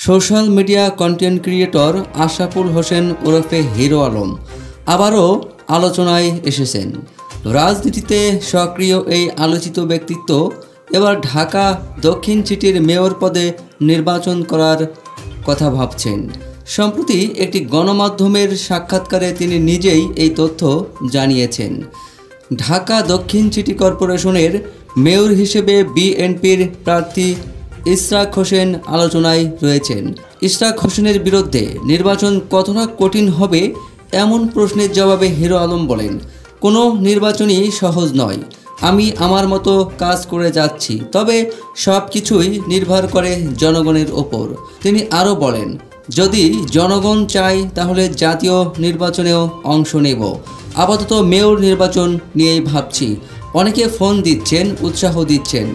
Social media content creator Ashraful Hossain ওরফে hero Alam আবারও আলোচনায় এসেছেন। রাজনীতিতে সক্রিয় এই আলোচিত ব্যক্তিত্ব এবার ঢাকা দক্ষিণ সিটির মেয়র পদে নির্বাচন করার কথা ভাবছেন। সম্প্রতি একটি গণমাধ্যমের সাক্ষাৎকারে তিনি নিজেই এই তথ্য জানিয়েছেন। ঢাকা দক্ষিণ সিটি কর্পোরেশনের মেয়র হিসেবে বিএনপির প্রার্থী ইশরাক হোসেন আলোচনায় রয়েছেন। ইশরাক হোসেনের বিরুদ্ধে নির্বাচন কতটা কঠিন হবে এমন প্রশ্নের জবাবে হিরো আলম বলেন, কোনো নির্বাচনই সহজ নয়। আমি আমার মতো কাজ করে যাচ্ছি, তবে সব কিছুই নির্ভর করে জনগণের ওপর। তিনি আরও বলেন, যদি জনগণ চায় তাহলে জাতীয় নির্বাচনেও অংশ নেব। আপাতত মেয়র নির্বাচন নিয়েই ভাবছি। অনেকে ফোন দিচ্ছেন, উৎসাহ দিচ্ছেন,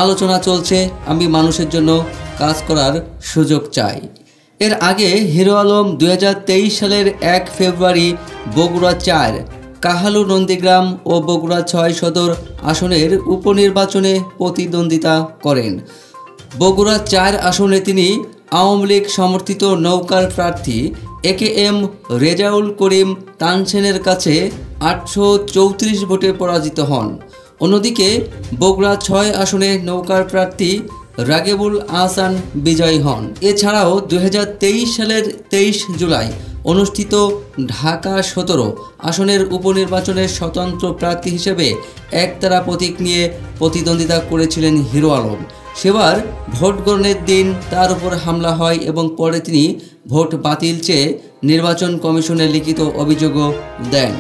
আলোচনা চলছে। আমি মানুষের জন্য কাজ করার সুযোগ চাই। এর আগে হিরো আলম 2023 সালের 1 ফেব্রুয়ারি বগুড়া 4, কাহালু নন্দীগ্রাম ও বগুড়া 6 সদর আসনের উপনির্বাচনে প্রতিদ্বন্দ্বিতা করেন। বগুড়া 4 আসনে তিনি আওয়ামী লীগ সমর্থিত নৌকার প্রার্থী AKM রেজাউল করিম তানসেনের কাছে 834 ভোটে পরাজিত হন। অন্যদিকে বগুড়া 6 আসনে নৌকার প্রার্থী রাগেবুল আহসান বিজয়ী হন। এছাড়াও 2023 সালের 23 জুলাই অনুষ্ঠিত ঢাকা 17 আসনের উপনির্বাচনের স্বতন্ত্র প্রার্থী হিসেবে একতারা প্রতীক নিয়ে প্রতিদ্বন্দ্বিতা করেছিলেন হিরো আলম। সেবার ভোট গ্রহণের দিন তার উপর হামলা হয় এবং পরে তিনি ভোট বাতিল চেয়ে নির্বাচন কমিশনে লিখিত অভিযোগও দেন।